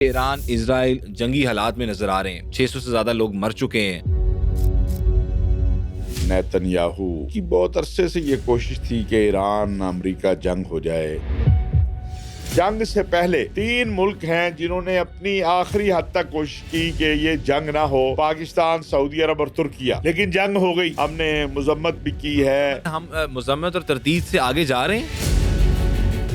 ایران اسرائیل جنگی حالات میں نظر آ رہے ہیں. 600 سے زیادہ لوگ مر چکے ہیں. نیتن یاہو کی بہت عرصے سے یہ کوشش تھی کہ ایران امریکہ جنگ ہو جائے. جنگ سے پہلے 3 ملک ہیں جنہوں نے اپنی آخری حد تک کوشش کی کہ یہ جنگ نہ ہو: پاکستان، سعودی عرب اور ترکیہ. لیکن جنگ ہو گئی. ہم نے مذمت بھی کی ہے. ہم مذمت اور تردید سے آگے جا رہے ہیں.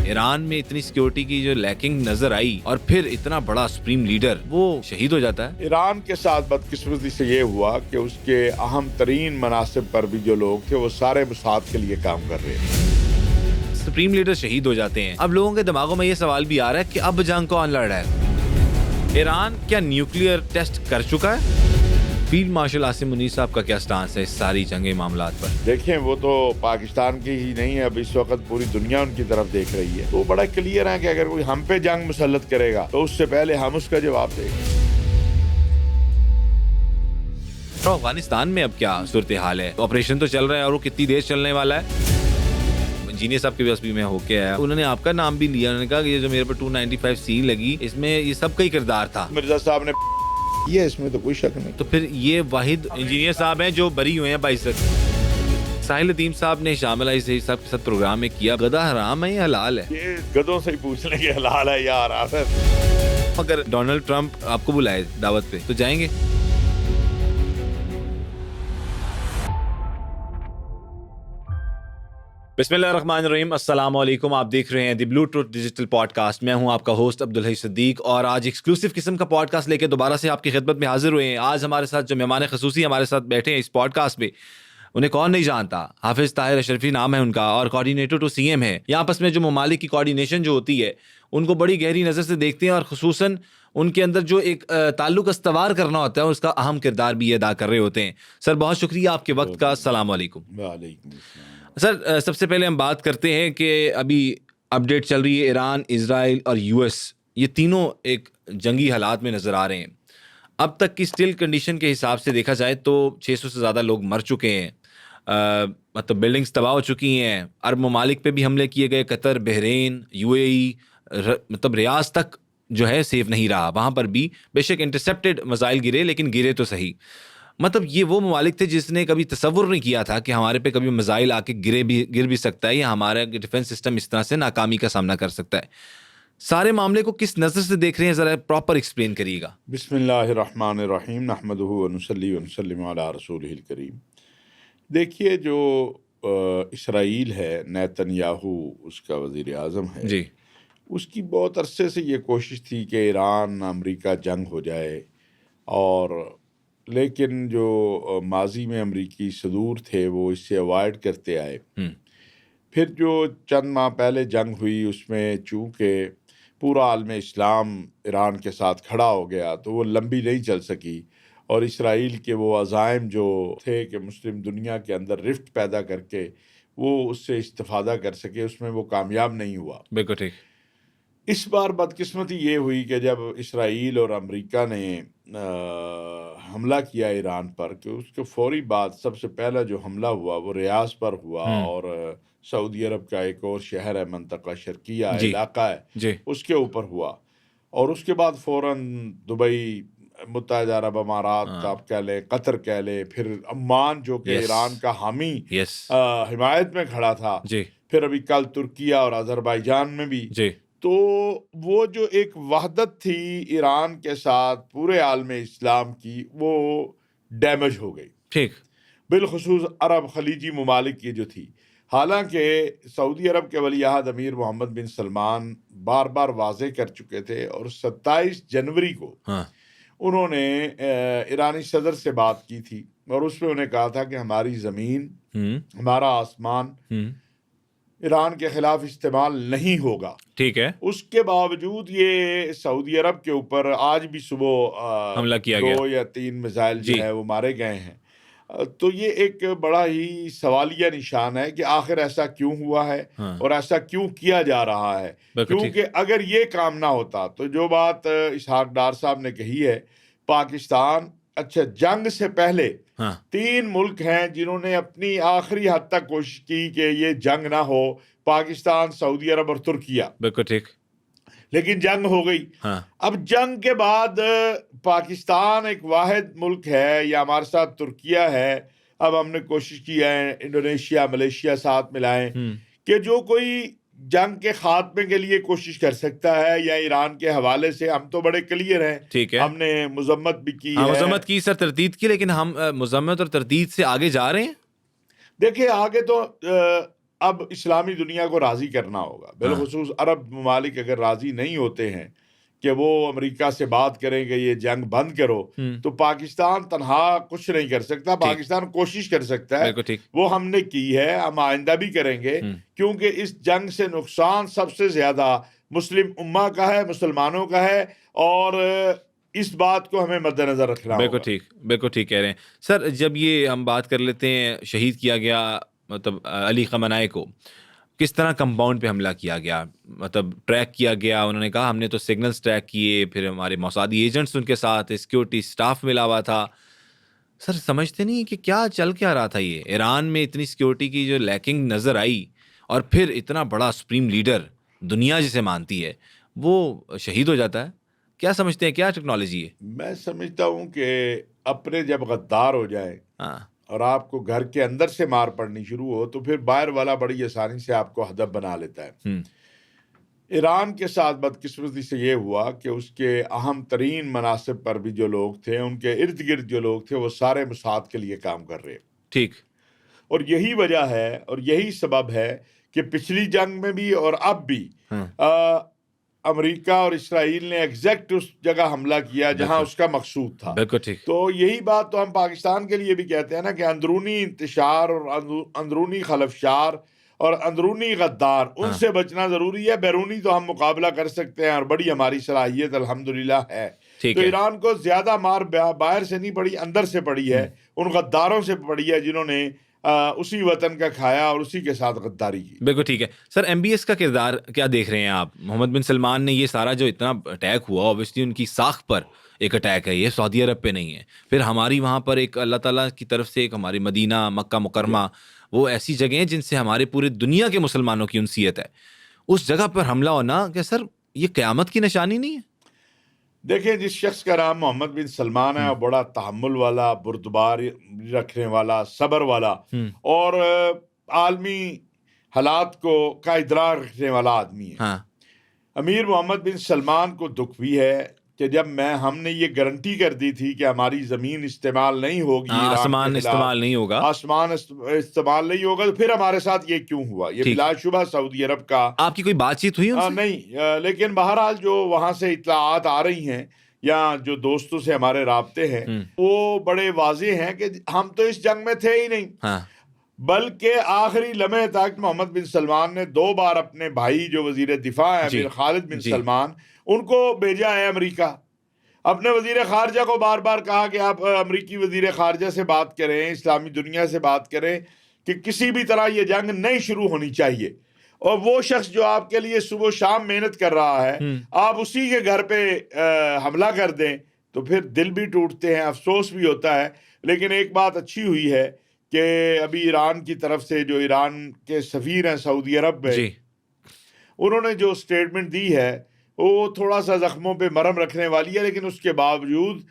ایران میں اتنی سیکیورٹی کی جو لیکنگ نظر آئی اور پھر اتنا بڑا سپریم لیڈر وہ شہید ہو جاتا ہے. ایران کے ساتھ بدقسمتی سے یہ ہوا کہ اس کے اہم ترین مناصب پر بھی جو لوگ تھے وہ سارے مساعد کے لیے کام کر رہے تھے. سپریم لیڈر شہید ہو جاتے ہیں. اب لوگوں کے دماغوں میں یہ سوال بھی آ رہا ہے کہ اب جنگ کون لڑ رہا ہے؟ ایران کیا نیوکلیئر ٹیسٹ کر چکا ہے؟ فیلڈ مارشل عاصم منیر صاحب کا کیا سٹانس ہے اس ساری جنگی معاملات پر؟ دیکھیں، وہ تو پاکستان کی ہی نہیں ہے، اب اس وقت پوری دنیا ان کی طرف دیکھ رہی ہے. تو بڑا کلیئر ہے کہ اگر کوئی ہم پہ جنگ مسلط کرے گا تو اس سے پہلے ہم اس کا جواب دیں گے. افغانستان میں اب کیا صورتحال ہے؟ آپریشن تو چل رہا ہے اور وہ کتنی دیر چلنے والا ہے؟ انجینئر صاحب کے پاس بھی میں ہو کے آیا، انہوں نے آپ کا نام بھی لیا. انہوں نے کہا کہ یہ جو میرے پر 295C لگی اس میں یہ سب کا ہی کردار تھا. مرزا صاحب نے یہ اس میں تو کوئی شک نہیں. تو پھر یہ واحد انجینئر صاحب ہیں جو بری ہوئے ہیں 22 ساحل عظیم صاحب نے شامل علی صحیح صاحب کے ساتھ پروگرام میں کیا. گدھا حرام ہے یا حلال ہے؟ یہ گدھوں سے ہی پوچھ لیں کہ حلال ہے یا حرام ہے. اگر ڈونلڈ ٹرمپ آپ کو بلائے دعوت پہ تو جائیں گے؟ بسم اللہ الرحمن الرحیم. السلام علیکم. آپ دیکھ رہے ہیں دی بلو ٹروتھ ڈیجیٹل پوڈ کاسٹ. میں ہوں آپ کا ہوسٹ عبدالحی صدیق اور آج ایکسکلوسیو قسم کا پوڈ کاسٹ لے کے دوبارہ سے آپ کی خدمت میں حاضر ہوئے ہیں. آج ہمارے ساتھ جو مہمان خصوصی ہمارے ساتھ بیٹھے ہیں اس پوڈ کاسٹ میں، انہیں کون نہیں جانتا. حافظ طاہر اشرفی نام ہے ان کا اور کوآرڈینیٹر ٹو CM ہے. یہاں آپس میں جو ممالک کی کوآرڈینیشن جو ہوتی ہے ان کو بڑی گہری نظر سے دیکھتے ہیں اور خصوصاً ان کے اندر جو ایک تعلق استوار کرنا ہوتا ہے اس کا اہم کردار بھی ادا کر رہے ہوتے ہیں. سر بہت شکریہ آپ کے وقت کا. السلام علیکم. وعلیکم السلام. سر سب سے پہلے ہم بات کرتے ہیں کہ ابھی اپڈیٹ چل رہی ہے ایران، اسرائیل اور US یہ تینوں ایک جنگی حالات میں نظر آ رہے ہیں. اب تک کی سٹل کنڈیشن کے حساب سے دیکھا جائے تو 600 سے زیادہ لوگ مر چکے ہیں. مطلب بلڈنگز تباہ ہو چکی ہیں. عرب ممالک پہ بھی حملے کیے گئے. قطر، بحرین، UAE مطلب ریاض تک جو ہے سیف نہیں رہا. وہاں پر بھی بے شک انٹرسیپٹڈ میزائل گرے لیکن گرے تو صحیح. مطلب یہ وہ ممالک تھے جس نے کبھی تصور نہیں کیا تھا کہ ہمارے پہ کبھی میزائل آ کے گر بھی سکتا ہے یا ہمارا ڈیفنس سسٹم اس طرح سے ناکامی کا سامنا کر سکتا ہے. سارے معاملے کو کس نظر سے دیکھ رہے ہیں ذرا پراپر ایکسپلین کریے گا. بسم اللہ الرحمن الرحیم. نحمدہ ونصلی ونسلم علی رسولہ الکریم. دیکھیے، جو اسرائیل ہے، نیتن یاہو اس کا وزیر اعظم ہے جی، اس کی بہت عرصے سے یہ کوشش تھی کہ ایران امریکہ جنگ ہو جائے، اور لیکن جو ماضی میں امریکی صدور تھے وہ اس سے اوائڈ کرتے آئے. پھر جو چند ماہ پہلے جنگ ہوئی اس میں چونکہ پورا عالم اسلام ایران کے ساتھ کھڑا ہو گیا تو وہ لمبی نہیں چل سکی، اور اسرائیل کے وہ عزائم جو تھے کہ مسلم دنیا کے اندر رفٹ پیدا کر کے وہ اس سے استفادہ کر سکے، اس میں وہ کامیاب نہیں ہوا. بالکل ٹھیک. اس بار بدقسمتی یہ ہوئی کہ جب اسرائیل اور امریکہ نے حملہ کیا ایران پر، کہ اس کے فوری بعد سب سے پہلا جو حملہ ہوا وہ ریاض پر ہوا، اور سعودی عرب کا ایک اور شہر ہے، منطقہ شرقیہ علاقہ ہے، اس کے اوپر ہوا. اور اس کے بعد فوراً دبئی، متحدہ عرب امارات آپ کہہ لیں، قطر کہہ لیں، پھر عمان جو کہ ایران کا حامی حمایت میں کھڑا تھا، پھر ابھی کل ترکیہ اور آذربائیجان میں بھی. تو وہ جو ایک وحدت تھی ایران کے ساتھ پورے عالم اسلام کی، وہ ڈیمیج ہو گئی. ٹھیک. بالخصوص عرب خلیجی ممالک کی جو تھی. حالانکہ سعودی عرب کے ولی عہد امیر محمد بن سلمان بار بار واضح کر چکے تھے، اور 27 جنوری کو انہوں نے ایرانی صدر سے بات کی تھی، اور اس میں انہیں کہا تھا کہ ہماری زمین، ہمارا آسمان ایران کے خلاف استعمال نہیں ہوگا. ٹھیک ہے. اس کے باوجود یہ سعودی عرب کے اوپر آج بھی صبح حملہ کیا گیا، 2 یا 3 میزائل جو ہے وہ مارے گئے ہیں. تو یہ ایک بڑا ہی سوالیہ نشان ہے کہ آخر ایسا کیوں ہوا ہے اور ایسا کیوں کیا جا رہا ہے. کیونکہ اگر یہ کام نہ ہوتا تو جو بات اسحاق ڈار صاحب نے کہی ہے، پاکستان، اچھا جنگ سے پہلے 3 ملک ہیں جنہوں نے اپنی آخری حد تک کوشش کی کہ یہ جنگ نہ ہو: پاکستان، سعودی عرب اور ترکیہ. بالکل ٹھیک. لیکن جنگ ہو گئی. ہاں اب جنگ کے بعد پاکستان ایک واحد ملک ہے, یا ہمارے ساتھ ترکیہ ہے, اب ہم نے کوشش کی ہے انڈونیشیا ملیشیا ساتھ ملائیں کہ جو کوئی جنگ کے خاتمے کے لیے کوشش کر سکتا ہے, یا ایران کے حوالے سے ہم تو بڑے کلیئر ہیں, ٹھیک ہے, ہم نے مذمت بھی کی ہاں ہے. مذمت کی سر, تردید کی, لیکن ہم مذمت اور تردید سے آگے جا رہے ہیں. دیکھیں آگے تو اب اسلامی دنیا کو راضی کرنا ہوگا, بالخصوص عرب ممالک اگر راضی نہیں ہوتے ہیں کہ وہ امریکہ سے بات کریں کہ یہ جنگ بند کرو, تو پاکستان تنہا کچھ نہیں کر سکتا. پاکستان کوشش کر سکتا ہے, وہ ہم نے کی ہے, ہم آئندہ بھی کریں گے, کیونکہ اس جنگ سے نقصان سب سے زیادہ مسلم امہ کا ہے, مسلمانوں کا ہے, اور اس بات کو ہمیں مد نظر رکھنا ہوگا. بالکل ٹھیک کہہ رہے ہیں سر. جب یہ ہم بات کر لیتے ہیں, شہید کیا گیا مطلب علی خامنہئی کو, کس طرح کمپاؤنڈ پہ حملہ کیا گیا, مطلب ٹریک کیا گیا, انہوں نے کہا ہم نے تو سگنلز ٹریک کیے, پھر ہمارے موسادی ایجنٹس ان کے ساتھ, سیکیورٹی سٹاف ملا ہوا تھا. سر سمجھتے نہیں کہ کیا چل کیا رہا تھا, یہ ایران میں اتنی سیکیورٹی کی جو لیکنگ نظر آئی, اور پھر اتنا بڑا سپریم لیڈر دنیا جسے مانتی ہے وہ شہید ہو جاتا ہے. کیا سمجھتے ہیں, کیا ٹیکنالوجی ہے؟ میں سمجھتا ہوں کہ اپنے جب غدار ہو جائے اور آپ کو گھر کے اندر سے مار پڑنی شروع ہو, تو پھر باہر والا بڑی آسانی سے آپ کو ہدف بنا لیتا ہے. ایران کے ساتھ بدقسمتی سے یہ ہوا کہ اس کے اہم ترین مناصب پر بھی جو لوگ تھے, ان کے ارد گرد جو لوگ تھے, وہ سارے موساد کے لیے کام کر رہے. ٹھیک. اور یہی وجہ ہے اور یہی سبب ہے کہ پچھلی جنگ میں بھی اور اب بھی امریکہ اور اسرائیل نے ایگزیکٹ اس جگہ حملہ کیا جہاں اس کا مقصود تھا. تو یہی بات تو ہم پاکستان کے لیے بھی کہتے ہیں نا, کہ اندرونی انتشار اور اندرونی خلفشار اور اندرونی غدار, ان سے بچنا ضروری ہے. بیرونی تو ہم مقابلہ کر سکتے ہیں, اور بڑی ہماری صلاحیت الحمدللہ ہے. تو ایران کو زیادہ مار باہر سے نہیں پڑی, اندر سے پڑی ہے, ان غداروں سے پڑی ہے جنہوں نے اسی وطن کا کھایا اور اسی کے ساتھ غداری کی. بالکل ٹھیک ہے سر. ایم بی ایس کا کردار کیا دیکھ رہے ہیں آپ؟ محمد بن سلمان نے یہ سارا جو اتنا اٹیک ہوا, اوبیسلی ان کی ساکھ پر ایک اٹیک ہے, یہ سعودی عرب پہ نہیں ہے. پھر ہماری وہاں پر ایک اللہ تعالیٰ کی طرف سے ایک ہماری مدینہ مکہ مکرمہ, وہ ایسی جگہیں ہیں جن سے ہمارے پورے دنیا کے مسلمانوں کی انسیت ہے, اس جگہ پر حملہ ہونا کیا سر یہ قیامت کی نشانی نہیں ہے؟ دیکھیں جس شخص کا نام محمد بن سلمان ہے, بڑا تحمل والا, بردبار رکھنے والا, صبر والا, اور عالمی حالات کا ادراک رکھنے والا آدمی ہے. امیر محمد بن سلمان کو دکھ بھی ہے کہ جب ہم نے یہ گارنٹی کر دی تھی کہ ہماری زمین استعمال نہیں ہوگی, آسمان استعمال نہیں ہوگا, آسمان استعمال نہیں ہوگا, تو پھر ہمارے ساتھ یہ کیوں ہوا؟ یہ بلا شبہ سعودی عرب کا. آپ کی کوئی بات چیت ہوئی ان سے؟ نہیں, لیکن بہرحال جو وہاں سے اطلاعات آ رہی ہیں یا جو دوستوں سے ہمارے رابطے ہیں, وہ بڑے واضح ہیں کہ ہم تو اس جنگ میں تھے ہی نہیں. بلکہ آخری لمحے تک محمد بن سلمان نے 2 بار اپنے بھائی جو وزیر دفاع ہے امیر خالد بن سلمان, ان کو بھیجا ہے امریکہ. اپنے وزیر خارجہ کو بار بار کہا کہ آپ امریکی وزیر خارجہ سے بات کریں, اسلامی دنیا سے بات کریں کہ کسی بھی طرح یہ جنگ نہیں شروع ہونی چاہیے. اور وہ شخص جو آپ کے لیے صبح و شام محنت کر رہا ہے, آپ اسی کے گھر پہ حملہ کر دیں, تو پھر دل بھی ٹوٹتے ہیں, افسوس بھی ہوتا ہے. لیکن ایک بات اچھی ہوئی ہے کہ ابھی ایران کی طرف سے جو ایران کے سفیر ہیں سعودی عرب میں, انہوں نے جو سٹیٹمنٹ دی ہے وہ تھوڑا سا زخموں پہ مرہم رکھنے والی ہے, لیکن اس کے باوجود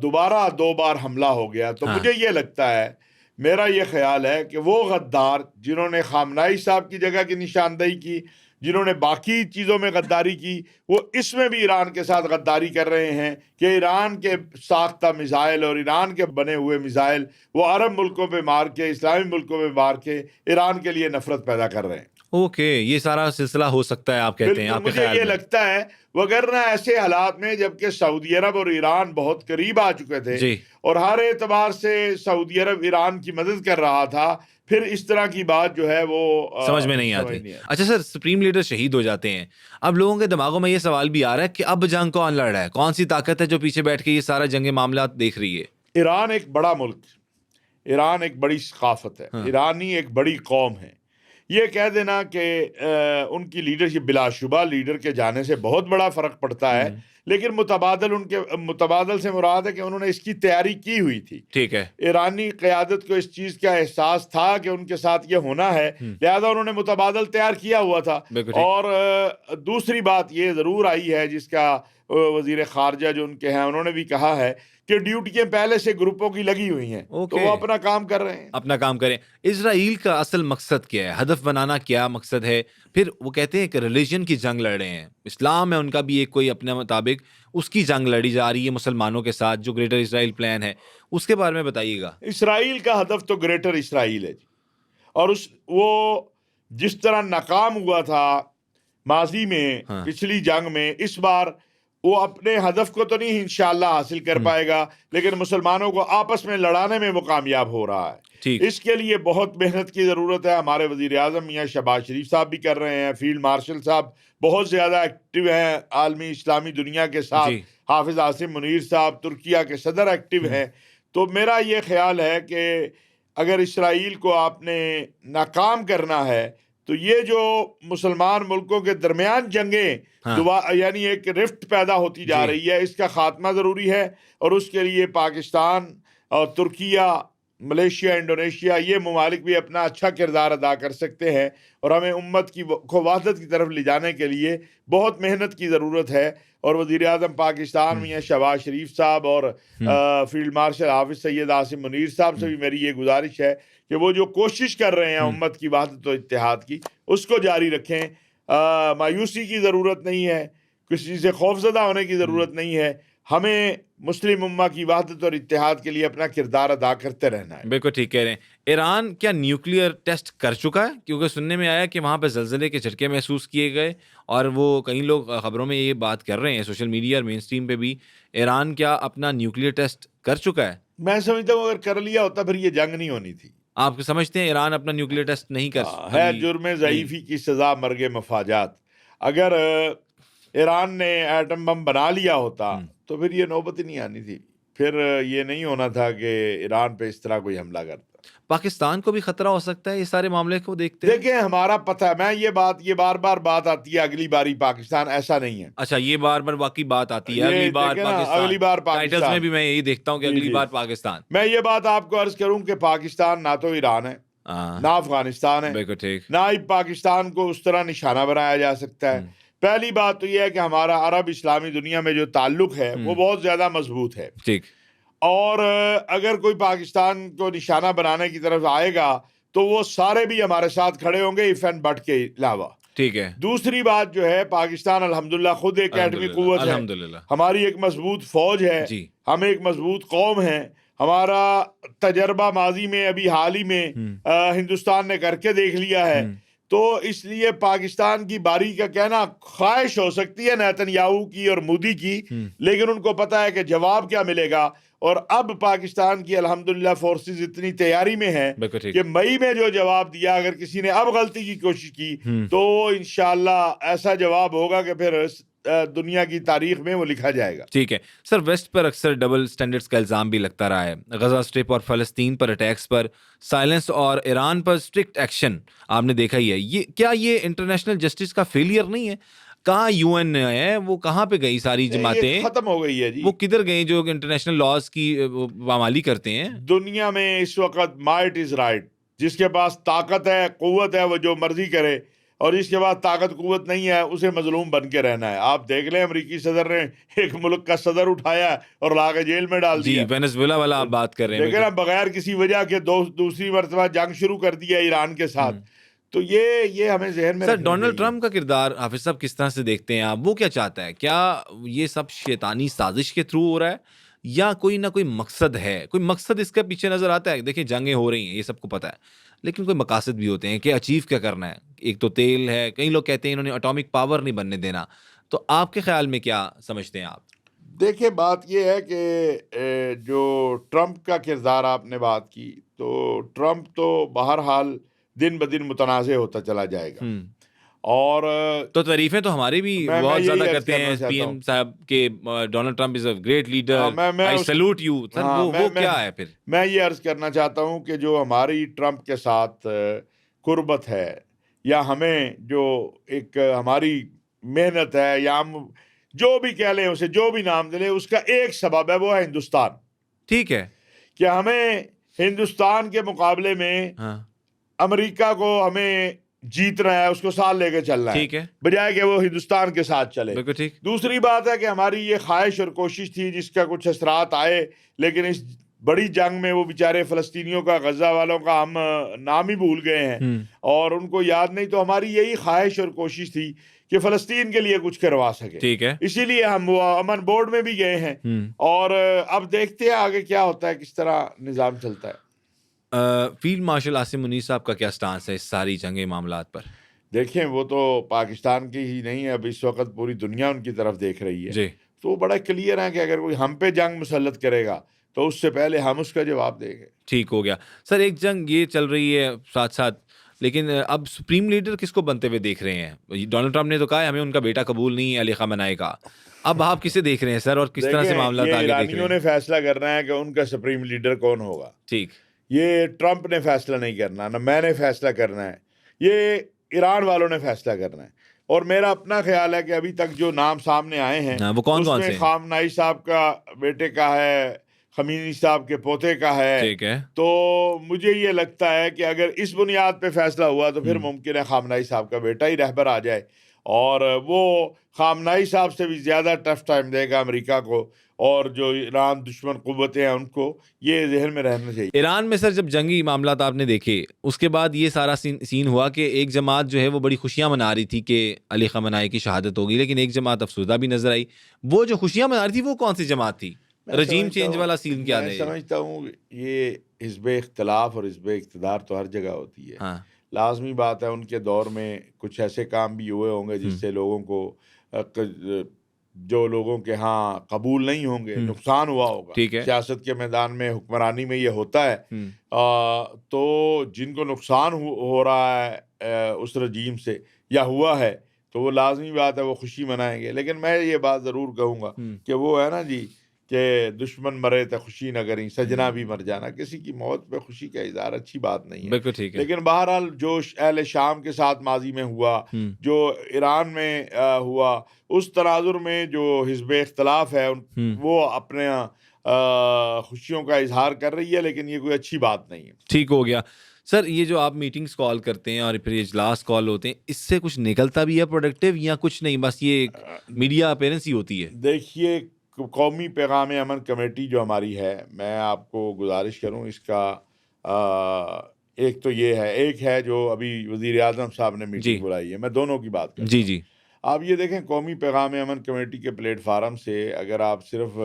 دوبارہ 2 بار حملہ ہو گیا. تو مجھے یہ لگتا ہے, میرا یہ خیال ہے کہ وہ غدار جنہوں نے خامنہئی صاحب کی جگہ کی نشاندہی کی, جنہوں نے باقی چیزوں میں غداری کی, وہ اس میں بھی ایران کے ساتھ غداری کر رہے ہیں کہ ایران کے ساختہ میزائل اور ایران کے بنے ہوئے میزائل وہ عرب ملکوں پہ مار کے, اسلامی ملکوں پہ مار کے ایران کے لیے نفرت پیدا کر رہے ہیں. اوکے, یہ سارا سلسلہ ہو سکتا ہے آپ کہتے ہیں؟ آپ کے مجھے یہ لگتا ہے, وگرنہ ایسے حالات میں جبکہ سعودی عرب اور ایران بہت قریب آ چکے تھے اور ہر اعتبار سے سعودی عرب ایران کی مدد کر رہا تھا, پھر اس طرح کی بات جو ہے وہ سمجھ میں نہیں آتی. اچھا سر, سپریم لیڈر شہید ہو جاتے ہیں, اب لوگوں کے دماغوں میں یہ سوال بھی آ رہا ہے کہ اب جنگ کون لڑ رہا ہے, کون سی طاقت ہے جو پیچھے بیٹھ کے یہ سارا جنگ معاملات دیکھ رہی ہے؟ ایران ایک بڑا ملک, ایران ایک بڑی ثقافت ہے, ایرانی ایک بڑی قوم ہے. یہ کہہ دینا کہ ان کی لیڈرشپ، بلا شبہ لیڈر کے جانے سے بہت بڑا فرق پڑتا ہے، لیکن متبادل سے مراد ہے کہ انہوں نے اس کی تیاری کی ہوئی تھی. ٹھیک ہے. ایرانی قیادت کو اس چیز کا احساس تھا کہ ان کے ساتھ یہ ہونا ہے، لہذا انہوں نے متبادل تیار کیا ہوا تھا. اور دوسری بات یہ ضرور آئی ہے جس کا وزیر خارجہ جو ان کے ہیں انہوں نے بھی کہا ہے کہ ڈیوٹیاں پہلے سے گروپوں کی لگی ہوئی ہیں، تو وہ اپنا کام کر رہے ہیں. اپنا کام کریں. اسرائیل کا اصل مقصد کیا ہے؟ ہدف بنانا کیا مقصد ہے؟ پھر وہ کہتے ہیں کہ ریلیجن کی جنگ لڑ رہے ہیں. اسلام ہے ان کا بھی ایک کوئی اپنے مطابق، اس کی جنگ لڑی جا رہی ہے مسلمانوں کے ساتھ، جو گریٹر اسرائیل پلان ہے اس کے بارے میں بتائیے گا. اسرائیل کا ہدف تو گریٹر اسرائیل ہے جی، اور وہ جس طرح ناکام ہوا تھا ماضی میں پچھلی جنگ میں، اس بار وہ اپنے ہدف کو تو نہیں انشاءاللہ حاصل کر پائے گا، لیکن مسلمانوں کو آپس میں لڑانے میں وہ کامیاب ہو رہا ہے. اس کے لیے بہت محنت کی ضرورت ہے. ہمارے وزیر اعظم میاں شہباز شریف صاحب بھی کر رہے ہیں، فیلڈ مارشل صاحب بہت زیادہ ایکٹیو ہیں عالمی اسلامی دنیا کے ساتھ، حافظ عاصم منیر صاحب ترکیہ کے صدر ایکٹیو ہیں. تو میرا یہ خیال ہے کہ اگر اسرائیل کو آپ نے ناکام کرنا ہے تو یہ جو مسلمان ملکوں کے درمیان جنگیں یعنی ایک رفٹ پیدا ہوتی جا رہی ہے، اس کا خاتمہ ضروری ہے. اور اس کے لیے پاکستان اور ترکیہ، ملیشیا، انڈونیشیا، یہ ممالک بھی اپنا اچھا کردار ادا کر سکتے ہیں، اور ہمیں امت کو وحدت کی طرف لے جانے کے لیے بہت محنت کی ضرورت ہے. اور وزیر اعظم پاکستان میاں شہباز شریف صاحب اور فیلڈ مارشل حافظ سید عاصم منیر صاحب سے بھی میری یہ گزارش ہے کہ وہ جو کوشش کر رہے ہیں امت کی وحدت و اتحاد کی، اس کو جاری رکھیں. مایوسی کی ضرورت نہیں ہے، کسی سے خوفزدہ ہونے کی ضرورت نہیں ہے. ہمیں مسلم امہ کی وحدت اور اتحاد کے لیے اپنا کردار ادا کرتے رہنا ہے. بالکل ٹھیک کہہ رہے ہیں. ایران کیا نیوکلیئر ٹیسٹ کر چکا ہے؟ کیونکہ سننے میں آیا کہ وہاں پہ زلزلے کے جھٹکے محسوس کیے گئے، اور وہ کئی لوگ خبروں میں یہ بات کر رہے ہیں سوشل میڈیا اور مین اسٹریم پہ بھی. ایران کیا اپنا نیوکلیئر ٹیسٹ کر چکا ہے؟ میں سمجھتا ہوں اگر کر لیا ہوتا پھر یہ جنگ نہیں ہونی تھی. آپ سمجھتے ہیں ایران اپنا نیوکلیئر ٹیسٹ نہیں کر ہے جرم ضعیفی کی سزا مرگ مفاجات. اگر ایران نے ایٹم بم بنا لیا ہوتا تو پھر یہ نوبت ہی نہیں آنی تھی، پھر یہ نہیں ہونا تھا کہ ایران پہ اس طرح کوئی حملہ کرتا. پاکستان کو بھی خطرہ ہو سکتا ہے یہ سارے معاملے کو دیکھتے ہیں. دیکھیں ہمارا پتہ ہے، میں یہ بار بار بات آتی ہے اگلی باری پاکستان، ایسا نہیں ہے. اچھا، یہ بار بار واقعی بات آتی ہے اگلی بار پاکستان. ٹائٹلز میں بھی میں یہی دیکھتا ہوں کہ اگلی بار پاکستان. میں یہ بات آپ کو عرض کروں کہ پاکستان نہ تو ایران ہے، نہ افغانستان ہے، نہ ہی پاکستان کو اس طرح نشانہ بنایا جا سکتا ہے. پہلی بات تو یہ ہے کہ ہمارا عرب اسلامی دنیا میں جو تعلق ہے وہ بہت زیادہ مضبوط ہے. ٹھیک. اور اگر کوئی پاکستان کو نشانہ بنانے کی طرف آئے گا تو وہ سارے بھی ہمارے ساتھ کھڑے ہوں گے ایف اینڈ بٹ کے علاوہ. ٹھیک ہے. دوسری بات جو ہے، پاکستان الحمدللہ خود ایک ایٹمی قوت ہے، ہماری ایک مضبوط فوج ہے، ہم ایک مضبوط قوم ہیں. ہمارا تجربہ ماضی میں ابھی حال ہی میں ہندوستان نے کر کے دیکھ لیا ہے. تو اس لیے پاکستان کی باری کا کہنا خواہش ہو سکتی ہے نیتن یاہو کی اور مودی کی، لیکن ان کو پتا ہے کہ جواب کیا ملے گا. اور اب پاکستان کی الحمدللہ فورسز اتنی تیاری میں ہیں کہ مئی میں جو جواب دیا، اگر کسی نے اب غلطی کی کوشش کی تو انشاءاللہ ایسا جواب ہوگا کہ پھر دنیا کی تاریخ میں وہ لکھا جائے گا. ٹھیک ہے سر. ویسٹ پر اکثر ڈبل سٹینڈرڈز کا الزام بھی لگتا رہا ہے. غزہ اسٹرپ اور فلسطین پر اٹیکس پر سائلنس اور ایران پر اسٹرکٹ ایکشن آپ نے دیکھا ہی ہے. کیا یہ انٹرنیشنل جسٹس کا فیلئر نہیں ہے؟ کہاں یو این ہے، وہ کہاں پہ گئی ساری جماعتیں؟ ختم ہو گئی ہے جی. وہ کدھر گئی جو انٹرنیشنل لاز کی پامالی کرتے ہیں؟ دنیا میں اس وقت مائٹ از رائٹ، جس کے پاس طاقت ہے، قوت ہے، وہ جو مرضی کرے، اور جس کے پاس طاقت قوت نہیں ہے اسے مظلوم بن کے رہنا ہے. آپ دیکھ لیں امریکی صدر نے ایک ملک کا صدر اٹھایا اور لا کے جیل میں ڈال دیا. وینزویلا والا آپ بات کر رہے ہیں. دیکھیں نا، بغیر کسی وجہ کے دوسری مرتبہ جنگ شروع کر دیا ایران کے ساتھ. تو یہ ہمیں ذہن میں سر ڈونلڈ ٹرمپ کا کردار حافظ صاحب کس طرح سے دیکھتے ہیں آپ؟ وہ کیا چاہتا ہے؟ کیا یہ سب شیطانی سازش کے تھرو ہو رہا ہے یا کوئی نہ کوئی مقصد ہے؟ کوئی مقصد اس کے پیچھے نظر آتا ہے؟ دیکھیں جنگیں ہو رہی ہیں، یہ سب کو پتہ ہے، لیکن کوئی مقاصد بھی ہوتے ہیں کہ اچیو کیا کرنا ہے. ایک تو تیل ہے، کئی لوگ کہتے ہیں انہوں نے اٹامک پاور نہیں بننے دینا. تو آپ کے خیال میں کیا سمجھتے ہیں آپ؟ دیکھیں بات یہ ہے کہ جو ٹرمپ کا کردار آپ نے بات کی، تو ٹرمپ تو بہرحال دن بدن متنازع ہوتا چلا جائے گا. اور تو تعریفیں تو ہمارے بھی بہت زیادہ کرتے ہیں پی ایم صاحب کہ Donald Trump is a great leader, I salute you. Sir وہ کیا ہے پھر؟ میں یہ عرض کرنا چاہتا ہوں کہ جو ہماری ٹرمپ کے ساتھ قربت ہے، یا ہمیں جو ایک ہماری محنت ہے یا ہم جو بھی کہہ لیں اسے جو بھی نام دے لیں اس کا ایک سبب ہے, وہ ہے ہندوستان. ٹھیک ہے. کہ ہمیں ہندوستان کے مقابلے میں ہاں امریکہ کو ہمیں جیتنا ہے, اس کو ساتھ لے کے چلنا ہے, ٹھیک ہے, بجائے کہ وہ ہندوستان کے ساتھ چلے. بالکل ٹھیک. دوسری بات ہے کہ ہماری یہ خواہش اور کوشش تھی جس کا کچھ اثرات آئے, لیکن اس بڑی جنگ میں وہ بیچارے فلسطینیوں کا, غزہ والوں کا ہم نام ہی بھول گئے ہیں اور ان کو یاد نہیں. تو ہماری یہی خواہش اور کوشش تھی کہ فلسطین کے لیے کچھ کروا سکے, ٹھیک ہے. اسی لیے ہم وہ امن بورڈ میں بھی گئے ہیں. اور اب دیکھتے ہیں آگے کیا ہوتا ہے, کس طرح نظام چلتا ہے. فیلڈ مارشل عاصم منیر صاحب کا کیا سٹانس ہے اس ساری جنگی معاملات پر؟ دیکھیں وہ تو پاکستان کی ہی نہیں ہے, اب اس وقت پوری دنیا ان کی طرف دیکھ رہی ہے. جی تو وہ بڑا کلیئر ہے کہ اگر کوئی ہم پہ جنگ مسلط کرے گا تو اس سے پہلے ہم اس کا جواب دیں گے. ٹھیک ہو گیا. سر ایک جنگ یہ چل رہی ہے ساتھ ساتھ, لیکن اب سپریم لیڈر کس کو بنتے ہوئے دیکھ رہے ہیں؟ ڈونلڈ ٹرمپ نے تو کہا ہے ہمیں ان کا بیٹا قبول نہیں ہے علی خامنہئی کا. اب آپ کسے دیکھ رہے ہیں سر, اور کس طرح سے معاملات یہ آگے دیکھ رہے ایرانیوں ہیں؟ نے فیصلہ کرنا ہے کہ ان کا سپریم لیڈر کون ہوگا. ٹھیک. یہ ٹرمپ نے فیصلہ نہیں کرنا, نہ میں نے فیصلہ کرنا ہے, یہ ایران والوں نے فیصلہ کرنا ہے. اور میرا اپنا خیال ہے کہ ابھی تک جو نام سامنے آئے ہیں وہ کون کون اس سے میں خامنہئی صاحب کا بیٹے کا ہے, خمینی صاحب کے پوتے کا ہے. ٹھیک ہے. تو مجھے یہ لگتا ہے کہ اگر اس بنیاد پہ فیصلہ ہوا تو پھر ممکن ہے خامنہئی صاحب کا بیٹا ہی رہبر آ جائے, اور وہ خامنہئی صاحب سے بھی زیادہ ٹف ٹائم دے گا امریکہ کو, اور جو ایران دشمن قوتیں ہیں ان کو یہ ذہن میں رہنا چاہیے. ایران میں سر جب جنگی معاملات آپ نے دیکھے اس کے بعد یہ سارا سین ہوا کہ ایک جماعت جو ہے وہ بڑی خوشیاں منا رہی تھی کہ علی خامنہئی کی شہادت ہوگی, لیکن ایک جماعت افسردہ بھی نظر آئی. وہ جو خوشیاں منا رہی تھی وہ کون سی جماعت تھی؟ رجیم چینج والا سین کیا ہے؟ میں سمجھتا ہوں یہ حزب اختلاف اور حزب اقتدار تو ہر جگہ ہوتی ہے. ہاں لازمی بات ہے ان کے دور میں کچھ ایسے کام بھی ہوئے ہوں گے جس سے لوگوں کو جو لوگوں کے ہاں قبول نہیں ہوں گے, نقصان ہوا ہوگا. ٹھیک ہے. سیاست کے میدان میں, حکمرانی میں یہ ہوتا ہے. تو جن کو نقصان ہو رہا ہے اس رجیم سے یا ہوا ہے تو وہ لازمی بات ہے وہ خوشی منائیں گے. لیکن میں یہ بات ضرور کہوں گا کہ وہ ہے نا جی کہ دشمن مرے تو خوشی نہ کریں, سجنا بھی مر جانا. کسی کی موت پہ خوشی کا اظہار اچھی بات نہیں ہے. بالکل ٹھیک ہے. لیکن بہرحال جو اہل شام کے ساتھ ماضی میں ہوا, جو ایران میں ہوا, اس تناظر میں جو حزب اختلاف ہے وہ اپنے خوشیوں کا اظہار کر رہی ہے, لیکن یہ کوئی اچھی بات نہیں ہے. ٹھیک ہو گیا. سر یہ جو آپ میٹنگز کال کرتے ہیں اور پھر اجلاس کال ہوتے ہیں, اس سے کچھ نکلتا بھی ہے پروڈکٹیو یا کچھ نہیں, بس یہ میڈیا اپیرنس ہی ہوتی ہے؟ دیکھیے قومی پیغام امن کمیٹی جو ہماری ہے, میں آپ کو گزارش کروں اس کا ایک تو یہ ہے, ایک ہے جو ابھی وزیر اعظم صاحب نے میٹنگ بلائی ہے. میں دونوں کی بات کرتا ہوں. جی آپ یہ دیکھیں قومی پیغام امن کمیٹی کے پلیٹ فارم سے اگر آپ صرف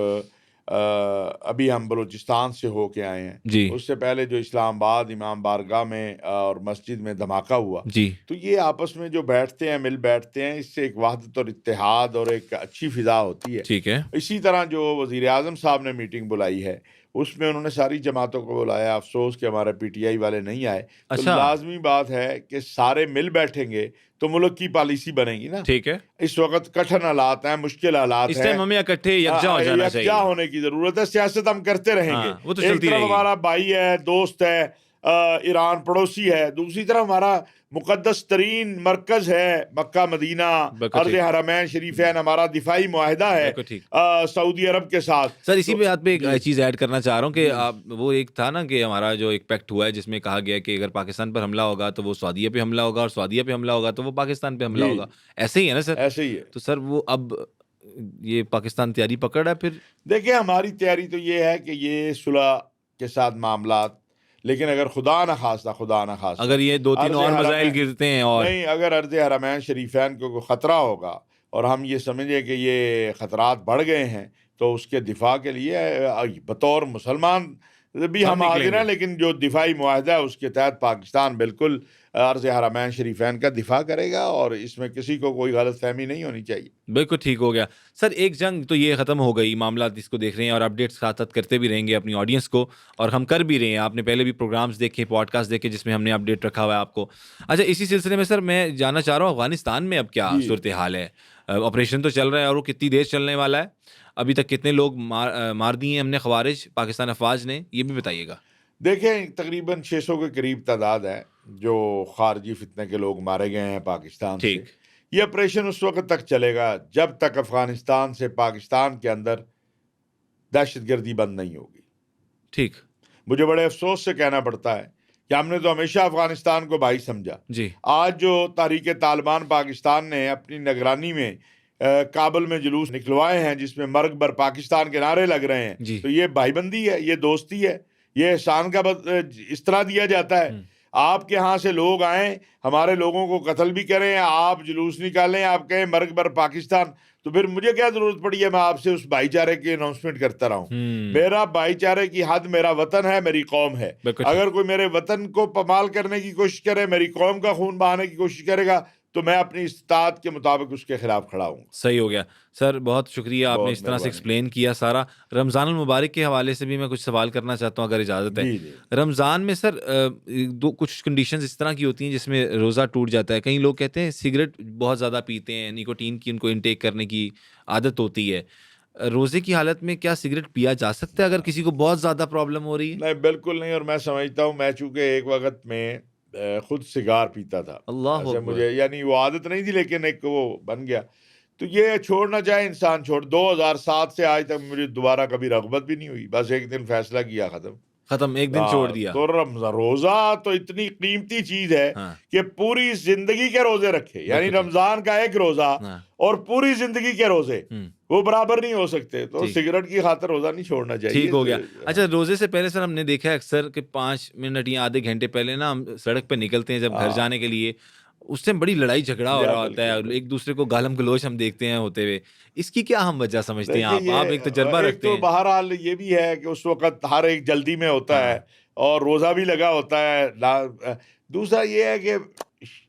ابھی ہم بلوچستان سے ہو کے آئے ہیں, اس سے پہلے جو اسلام آباد امام بارگاہ میں اور مسجد میں دھماکہ ہوا, تو یہ آپس میں جو بیٹھتے ہیں, مل بیٹھتے ہیں, اس سے ایک وحدت اور اتحاد اور ایک اچھی فضا ہوتی ہے. ٹھیک ہے. اسی طرح جو وزیر اعظم صاحب نے میٹنگ بلائی ہے اس میں انہوں نے ساری جماعتوں کو بلایا. افسوس کہ ہمارے پی ٹی آئی والے نہیں آئے. تو لازمی بات ہے کہ سارے مل بیٹھیں گے تو ملک کی پالیسی بنے گی نا. ٹھیک ہے. اس وقت کٹھن حالات ہیں, مشکل حالات ہیں, اس ٹائم ہمیں اکٹھے یکجا ہو جانا چاہیے, یکجا ہونے کی ضرورت ہے. سیاست ہم کرتے رہیں گے, وہ تو ایک چلتی طرف رہے گی. ہمارا بھائی ہے, دوست ہے, ایران پڑوسی ہے, دوسری طرف ہمارا مقدس ترین مرکز ہے مکہ مدینہ, ارض حرمین شریفین, ہمارا دفاعی معاہدہ ہے سعودی عرب کے ساتھ. سر اسی بات پہ ایک چیز ایڈ کرنا چاہ رہا ہوں کہ وہ ایک تھا نا کہ ہمارا جو ایک پیکٹ ہوا ہے جس میں کہا گیا کہ اگر پاکستان پر حملہ ہوگا تو وہ سعودیہ پہ حملہ ہوگا, اور سعودیہ پہ حملہ ہوگا تو وہ پاکستان پہ حملہ ہوگا. ایسے ہی ہے نا سر؟ ایسے ہی ہے. تو سر وہ اب یہ پاکستان تیاری پکڑ رہا ہے. پھر دیکھیں ہماری تیاری تو یہ ہے کہ یہ صلح کے ساتھ معاملات, لیکن اگر خدا نہ خواستہ اگر یہ 2-3 اور میزائل گرتے ہیں اور نہیں, اگر ارض حرمین شریفین کو کوئی خطرہ ہوگا اور ہم یہ سمجھیں کہ یہ خطرات بڑھ گئے ہیں تو اس کے دفاع کے لیے بطور مسلمان بھی ہم حاضر ہیں, لیکن جو دفاعی معاہدہ ہے اس کے تحت پاکستان بالکل عرض حرمین شریفین کا دفاع کرے گا, اور اس میں کسی کو کوئی غلط فہمی نہیں ہونی چاہیے. بالکل ٹھیک ہو گیا. سر ایک جنگ تو یہ ختم ہو گئی, معاملات اس کو دیکھ رہے ہیں اور اپڈیٹس ساتھ کرتے بھی رہیں گے اپنی آڈینس کو, اور ہم کر بھی رہے ہیں. آپ نے پہلے بھی پروگرامز دیکھے, پوڈ کاسٹ دیکھے جس میں ہم نے اپڈیٹ رکھا ہوا ہے آپ کو. اچھا اسی سلسلے میں سر میں جاننا چاہ رہا ہوں افغانستان میں اب کیا صورتحال ہے؟ آپریشن تو چل رہا ہے اور وہ کتنی دیر چلنے والا ہے؟ ابھی تک کتنے لوگ مار دیے ہیں ہم نے خوارج پاکستان افواج نے, یہ بھی بتائیے گا. دیکھیں تقریباً 600 کے قریب تعداد ہے جو خارجی فتنے کے لوگ مارے گئے ہیں پاکستان سے. ٹھیک. یہ آپریشن اس وقت تک چلے گا جب تک افغانستان سے پاکستان کے اندر دہشت گردی بند نہیں ہوگی. ٹھیک. مجھے بڑے افسوس سے کہنا پڑتا ہے کہ ہم نے تو ہمیشہ افغانستان کو بھائی سمجھا. جی. آج جو تحریک طالبان پاکستان نے اپنی نگرانی میں کابل میں جلوس نکلوائے ہیں جس میں مرگ بر پاکستان کے نعرے لگ رہے ہیں, جی. تو یہ بھائی بندی ہے, یہ دوستی ہے, یہ احسان کا اس طرح دیا جاتا ہے. آپ کے ہاں سے لوگ آئیں, ہمارے لوگوں کو قتل بھی کریں, آپ جلوس نکالیں, آپ کہیں مرگ بر پاکستان, تو پھر مجھے کیا ضرورت پڑی ہے میں آپ سے اس بھائی چارے کی اناؤنسمنٹ کرتا رہا ہوں. میرا بھائی چارے کی حد میرا وطن ہے, میری قوم ہے. اگر کوئی میرے وطن کو پامال کرنے کی کوشش کرے, میری قوم کا خون بہانے کی کوشش کرے گا, تو میں اپنی استطاعت کے مطابق اس کے خلاف کھڑا ہوں. صحیح ہو گیا سر, بہت شکریہ, آپ نے اس طرح سے ایکسپلین کیا سارا. رمضان المبارک کے حوالے سے بھی میں کچھ سوال کرنا چاہتا ہوں اگر اجازت ہے. جی. رمضان میں سر کچھ کنڈیشنز اس طرح کی ہوتی ہیں جس میں روزہ ٹوٹ جاتا ہے. کئی لوگ کہتے ہیں سگریٹ بہت زیادہ پیتے ہیں, نیکوٹین کی ان کو انٹیک کرنے کی عادت ہوتی ہے. روزے کی حالت میں کیا سگریٹ پیا جا سکتا ہے اگر کسی کو بہت زیادہ پرابلم ہو رہی ہے؟ نہیں, بالکل نہیں. اور میں سمجھتا ہوں, میں چونکہ ایک وقت میں خود سگار پیتا تھا, اللہ ایسے اکبر. مجھے یعنی وہ عادت نہیں تھی لیکن ایک وہ بن گیا, تو یہ چھوڑنا چاہے انسان چھوڑ. 2007 سے آج تک مجھے دوبارہ کبھی رغبت بھی نہیں ہوئی, بس ایک دن فیصلہ کیا, ختم, ایک دن چھوڑ دیا. تو روزہ تو اتنی قیمتی چیز ہے کہ پوری زندگی کے روزے رکھے, یعنی رمضان کا ایک روزہ اور پوری زندگی کے روزے وہ برابر نہیں ہو سکتے. تو سگریٹ کی خاطر روزہ نہیں چھوڑنا چاہیے. ٹھیک ہو گیا. اچھا, روزے سے پہلے سر ہم نے دیکھا ہے اکثر کہ 5 منٹ یا آدھے گھنٹے پہلے نا ہم سڑک پہ نکلتے ہیں جب گھر جانے کے لیے, اس سے بڑی لڑائی جھگڑا ہو رہا ہوتا ہے, ایک دوسرے کو گالم گلوچ ہم دیکھتے ہیں ہوتے ہوئے. اس کی کیا ہم وجہ سمجھتے ہیں؟ آپ ایک تجربہ رکھتے ہیں. تو بہرحال یہ بھی ہے کہ اس وقت ہر ایک جلدی میں ہوتا ہے اور روزہ بھی لگا ہوتا ہے. دوسرا یہ ہے کہ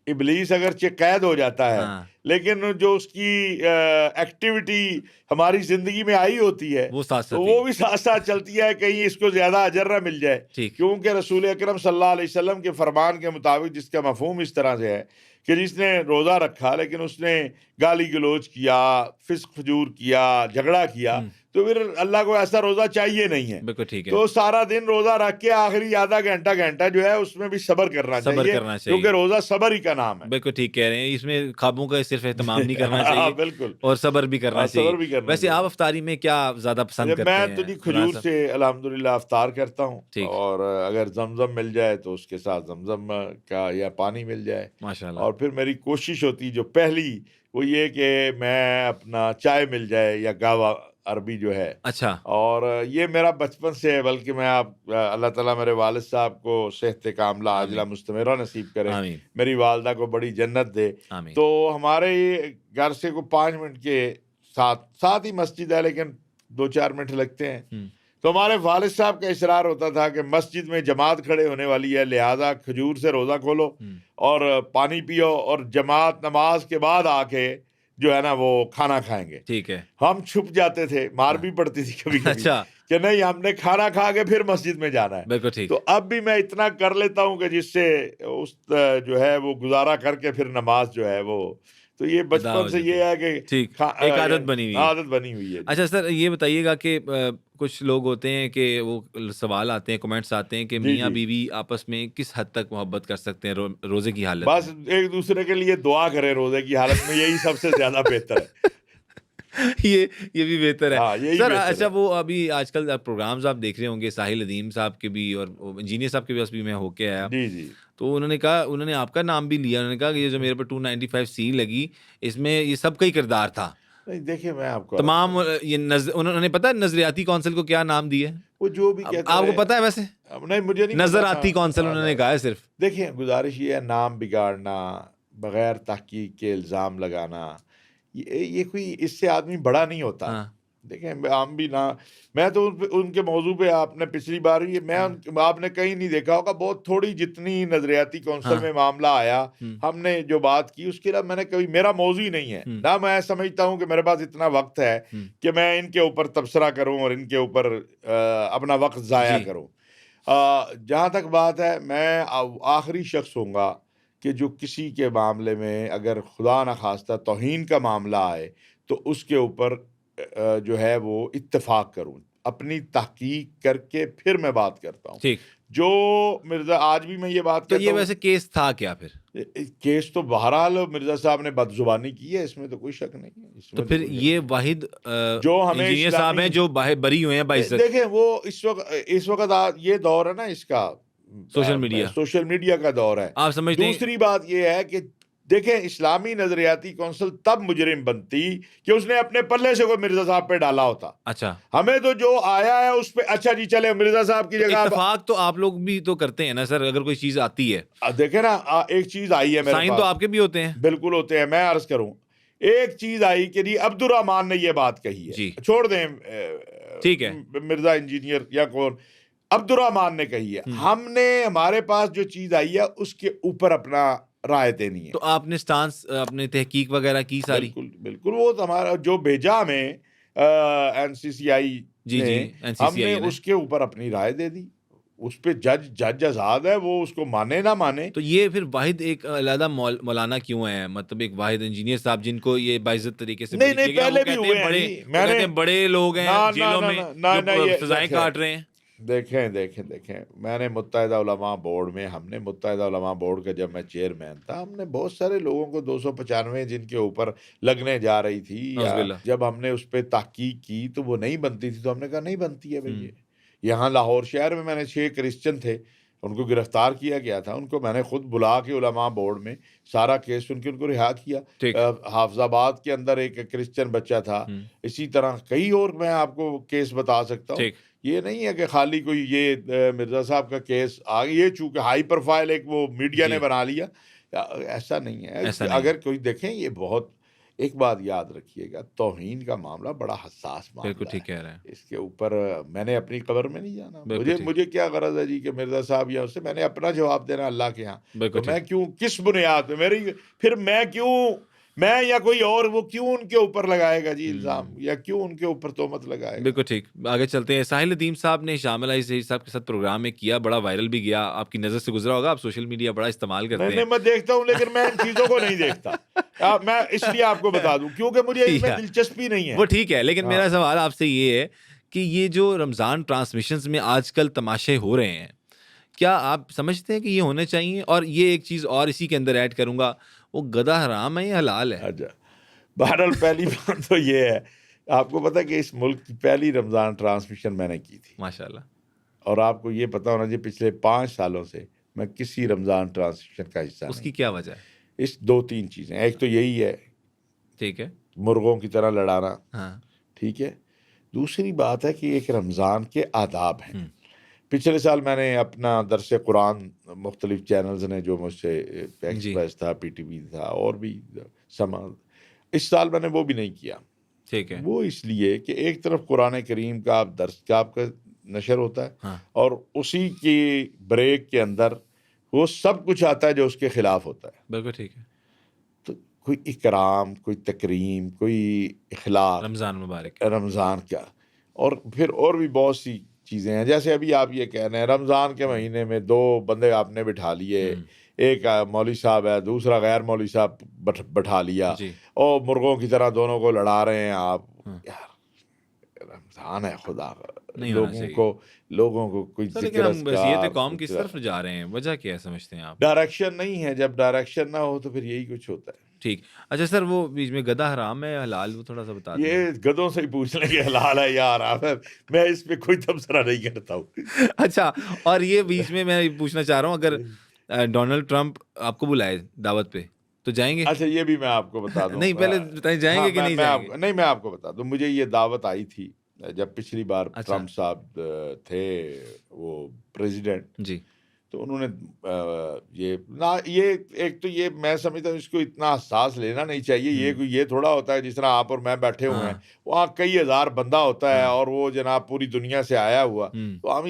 ابلیس اگرچہ قید ہو جاتا ہے لیکن جو اس کی ایکٹیویٹی ہماری زندگی میں آئی ہوتی ہے تو وہ بھی ساتھ ساتھ چلتی ہے, کہیں اس کو زیادہ اجر نہ مل جائے. کیونکہ رسول اکرم صلی اللہ علیہ وسلم کے فرمان کے مطابق جس کا مفہوم اس طرح سے ہے کہ جس نے روزہ رکھا لیکن اس نے گالی گلوچ کیا, فسق فجور کیا, جھگڑا کیا, تو پھر اللہ کو ایسا روزہ چاہیے نہیں ہے. بالکل ٹھیک ہے. تو سارا دن روزہ رکھ کے آخری آدھا گھنٹہ جو ہے اس میں بھی صبر کرنا چاہیے کیونکہ روزہ صبر ہی کا نام ہے. بالکل ٹھیک کہہ رہے ہیں, اس میں خوابوں کا صرف اہتمام نہیں کرنا چاہیے. بالکل. اور صبر بھی کرنا چاہیے. ویسے آپ افطاری میں کیا زیادہ پسند کرتے ہیں؟ میں تو جی کھجور سے الحمدللہ افطار کرتا ہوں, اور اگر زمزم مل جائے تو اس کے ساتھ زمزم کا یا پانی مل جائے ماشاءاللہ. اور پھر میری کوشش ہوتی جو پہلی وہ یہ کہ میں اپنا چائے مل جائے یا گاوا عربی جو ہے. اچھا. اور یہ میرا بچپن سے ہے, بلکہ میں اللہ تعالیٰ میرے والد صاحب کو صحت کاملہ عاجلہ مستمرہ نصیب کرے, میری والدہ کو بڑی جنت دے. تو ہمارے گھر سے کو 5 منٹ کے ساتھ ہی مسجد ہے لیکن 2-4 منٹ لگتے ہیں. تو ہمارے والد صاحب کا اصرار ہوتا تھا کہ مسجد میں جماعت کھڑے ہونے والی ہے, لہذا کھجور سے روزہ کھولو اور پانی پیو اور جماعت نماز کے بعد آ کے جو ہے نا وہ کھانا کھائیں گے. ٹھیک ہے. ہم چھپ جاتے تھے, مار بھی پڑتی تھی کبھی کبھی کہ نہیں ہم نے کھانا کھا کے پھر مسجد میں جانا ہے. بالکل ٹھیک. تو اب بھی میں اتنا کر لیتا ہوں کہ جس سے اس جو ہے وہ گزارا کر کے پھر نماز جو ہے وہ, تو یہ بچپن سے یہ ہے کہ ایک عادت بنی ہوئی ہے. اچھا سر, یہ بتائیے گا کہ کچھ لوگ ہوتے ہیں کہ وہ سوال آتے ہیں, کمنٹس آتے ہیں کہ میاں بیوی آپس میں کس حد تک محبت کر سکتے ہیں روزے کی حالت بس ایک دوسرے کے لیے دعا کریں روزے کی حالت میں, یہی سب سے زیادہ بہتر ہے. یہ بھی بہتر ہے سر. اچھا, وہ ابھی آج کل پروگرامز آپ دیکھ رہے ہوں گے, ساحل ندیم صاحب کے بھی اور انجینئر صاحب کے پاس بھی میں ہو کے آیا. جی. تو انہوں نے کہا, انہوں نے آپ کا نام بھی لیا, انہوں نے کہا کہ یہ جو میرے پر 295C لگی اس میں یہ سب کا ہی کردار تھا. دیکھیں میں آپ کو تمام یہ انہوں نے پتا نظریاتی کونسل کو کیا نام دیا ہے, وہ جو بھی کہتے ہیں آپ کو پتا ہے؟ ویسے نہیں مجھے نہیں, نظراتی کونسل انہوں نے کہا ہے صرف. دیکھیں گزارش یہ ہے, نام بگاڑنا, بغیر تحقیق کے الزام لگانا, یہ کوئی اس سے آدمی بڑا نہیں ہوتا. دیکھیں ہم بھی نہ, میں تو ان کے موضوع پہ آپ نے پچھلی بار آپ نے کہیں نہیں دیکھا ہوگا, بہت تھوڑی جتنی نظریاتی کونسل میں معاملہ آیا ہم نے جو بات کی اس کے علاوہ میں نے کبھی, میرا موضوع ہی نہیں ہے نہ میں سمجھتا ہوں کہ میرے پاس اتنا وقت ہے کہ میں ان کے اوپر تبصرہ کروں اور ان کے اوپر اپنا وقت ضائع کروں. جہاں تک بات ہے, میں آخری شخص ہوں گا کہ جو کسی کے معاملے میں اگر خدا نخواستہ توہین کا معاملہ آئے تو اس کے اوپر جو ہے وہ اتفاق کروں, اپنی تحقیق کر کے پھر میں بات کرتا ہوں. جو مرزا آج بھی میں یہ بات تو کہتا یہ ہوں، ویسے کیس تھا کیا پھر؟ کیس تو بہرحال مرزا صاحب نے بد زبانی کی ہے، اس میں تو کوئی شک نہیں ہے، اس تو میں پھر کوئی شک یہ نہیں۔ واحد جو ہمیں انجینئر صاحب ہیں اسلامی جو بری ہوئے ہیں باعزت دیکھیں، وہ اس وقت یہ دور ہے نا اس کا، سوشل میڈیا، سوشل میڈیا کا دور ہے۔ آپ سمجھتے ہیں؟ دوسری بات یہ ہے کہ دیکھیں، اسلامی نظریاتی کونسل تب مجرم بنتی کہ اس نے اپنے پلے سے کوئی مرزا صاحب پہ ڈالا ہوتا۔ اچھا، ہمیں تو جو آیا ہے اس پہ اچھا جی چلے مرزا صاحب کی تو جگہ اتفاق تو آپ لوگ بھی تو کرتے ہیں نا سر، اگر کوئی چیز آتی ہے دیکھیں نا، ایک چیز آئی ہے میرے سائن تو پاس، آپ کے بھی ہوتے ہیں۔ بالکل ہوتے ہیں۔ میں عرض کروں، ایک چیز آئی کہ جی عبد الرحمان نے یہ بات کہی جی ہے، چھوڑ دیں ٹھیک ہے، مرزا انجینئر یا کون، عبد الرحمان نے کہی ہے، ہم نے ہمارے پاس جو چیز آئی ہے اس کے اوپر اپنا رائے دینی ہے۔ تو آپ نے سٹانس اپنے تحقیق وغیرہ کی ساری؟ بالکل بالکل، وہ ہمارا جو بھیجا ہمیں این سی سی آئی جی نے، این سی ہم سی نے آئی نے، اس کے اوپر اپنی رائے دے دی۔ اس پہ جج آزاد ہے، وہ اس کو مانے نہ مانے۔ تو یہ پھر واحد ایک علیحدہ مولانا کیوں ہے، مطلب ایک واحد انجینئر صاحب جن کو یہ باعزت طریقے سے نہیں بری نہیں، کیا گیا، وہ پہلے بھی کہتے ہیں ہوئے ہیں بڑے، جی، وہ میں کہتے نے ہیں بڑے لوگ ہیں جیلوں میں جو یہ سزائیں کاٹ رہے ہیں۔ دیکھیں، میں نے متحدہ علماء بورڈ میں، ہم نے متحدہ علماء بورڈ کا جب میں چیئرمین تھا، ہم نے بہت سارے لوگوں کو 295 جن کے اوپر لگنے جا رہی تھی، نعوذ یا باللہ۔ جب ہم نے اس پہ تحقیق کی تو وہ نہیں بنتی تھی، تو ہم نے کہا نہیں بنتی ہے بھئی۔ یہاں لاہور شہر میں نے 6 کرسچن تھے، ان کو گرفتار کیا گیا تھا، ان کو میں نے خود بلا کے علماء بورڈ میں سارا کیس سن کے ان کو رہا کیا۔ ٹھیک، حافظ آباد کے اندر ایک کرسچن بچہ تھا، اسی طرح کئی اور میں آپ کو کیس بتا سکتا ہوں۔ ٹھیک، یہ نہیں ہے کہ خالی کوئی یہ مرزا صاحب کا کیس یہ چونکہ ہائی پروفائل ایک وہ میڈیا جی نے بنا لیا، ایسا نہیں ہے۔ ایسا نہیں ہے، اگر کوئی دیکھیں، یہ بہت، ایک بات یاد رکھیے گا، توہین کا معاملہ بڑا حساس بالکل معاملہ ٹھیک ہے۔ کہہ رہے ہیں، اس کے اوپر میں نے اپنی قبر میں نہیں جانا، بالکل ٹھیک، مجھے کیا غرض ہے جی کہ مرزا صاحب یا اس سے میں نے اپنا جواب دینا اللہ کے ہاں، بالکل تو میں ٹھیک، کیوں، کس بنیاد پہ پھر میں یا کوئی اور وہ کیوں ان کے اوپر لگائے گا جی الزام، یا کیوں ان کے اوپر تہمت لگائے گا؟ بالکل ٹھیک۔ آگے چلتے ہیں۔ ساحل ندیم صاحب نے شامل علی ظہیر صاحب کے ساتھ پروگرام میں کیا، بڑا وائرل بھی گیا، آپ کی نظر سے گزرا ہوگا، آپ سوشل میڈیا بڑا استعمال کرتے ہیں۔ نہیں، میں دیکھتا ہوں، لیکن میں ان چیزوں کو نہیں دیکھتا۔ میں اس لیے آپ کو بتا دوں کیونکہ مجھے اس میں دلچسپی نہیں ہے۔ وہ ٹھیک ہے، لیکن میرا سوال آپ سے یہ ہے کہ یہ جو رمضان ٹرانسمیشنز میں آج کل تماشے ہو رہے ہیں، کیا آپ سمجھتے ہیں کہ یہ ہونے چاہیے؟ اور یہ ایک چیز اور اسی کے اندر ایڈ کروں گا، وہ گدھا حرام ہے یا حلال ہے؟ اچھا، بہرحال پہلی بات تو یہ ہے، آپ کو پتا کہ اس ملک کی پہلی رمضان ٹرانسمیشن میں نے کی تھی، ماشاءاللہ۔ اور آپ کو یہ پتا ہونا چاہیے پچھلے 5 سالوں سے میں کسی رمضان ٹرانسمیشن کا حصہ اس نہیں۔ کی کیا وجہ ہے؟ اس 2-3 چیزیں، ایک تو یہی ہے، ٹھیک ہے، مرغوں کی طرح لڑانا، ہاں، ٹھیک ہے۔ دوسری بات ہے کہ ایک رمضان کے آداب ہیں۔ پچھلے سال میں نے اپنا درس قرآن مختلف چینلز نے جو مجھ سے ایکسپریس تھا، پی ٹی وی تھا، اور بھی سما، اس سال میں نے وہ بھی نہیں کیا۔ ٹھیک ہے، وہ اس لیے کہ ایک طرف قرآن کریم کا درس کا آپ کا نشر ہوتا ہے، ہاں، اور اسی کی بریک کے اندر وہ سب کچھ آتا ہے جو اس کے خلاف ہوتا ہے۔ بالکل ٹھیک ہے، تو کوئی اکرام، کوئی تکریم، کوئی اخلاق رمضان مبارک، رمضان کا، اور پھر اور بھی بہت سی چیزیں ہیں، جیسے ابھی آپ یہ کہہ رہے ہیں رمضان کے مہینے میں 2 بندے آپ نے بٹھا لیے، ایک مولوی صاحب ہے، دوسرا غیر مولوی صاحب بٹھا لیا، جی، اور مرغوں کی طرح دونوں کو لڑا رہے ہیں آپ۔ یار رمضان ہے، خدا نہیں ہونا چاہیے لوگوں کو کوئی سر، لیکن ذکر ہم وصیت اذکار، قوم کی طرف جا رہے ہیں، وجہ کیا ہے سمجھتے ہیں آپ؟ ڈائریکشن نہیں ہے، جب ڈائریکشن نہ ہو تو پھر یہی کچھ ہوتا ہے۔ ٹھیک، اچھا سر، وہ بیچ میں گدھا حرام ہے یا حلال، وہ تھوڑا سا بتا دیں۔ یہ گدھوں سے ہی پوچھ لیں کہ حلال ہے یا حرام ہے، میں اس پہ کوئی تبصرہ نہیں کرتا ہوں۔ اچھا، اور یہ بیچ میں پوچھنا چاہ رہا ہوں، اگر ڈونلڈ ٹرمپ آپ کو بلائے دعوت پہ تو جائیں گے؟ اچھا، یہ بھی میں آپ کو بتا دوں۔ نہیں، پہلے بتائیں جائیں گے کہ نہیں جائیں گے؟ نہیں، میں آپ کو بتا دوں، مجھے یہ دعوت آئی تھی جب پچھلی بار اچھا، ٹرمپ صاحب تھے وہ پریزیڈنٹ، جی، تو انہوں نے یہ ایک تو یہ میں سمجھتا ہوں اس کو اتنا حساس لینا نہیں چاہیے۔ یہ تھوڑا ہوتا ہے جس طرح آپ اور میں بیٹھے ہوئے ہیں، وہاں کئی ہزار بندہ ہوتا ہے، اور وہ جناب پوری دنیا سے آیا ہوا، تو ہم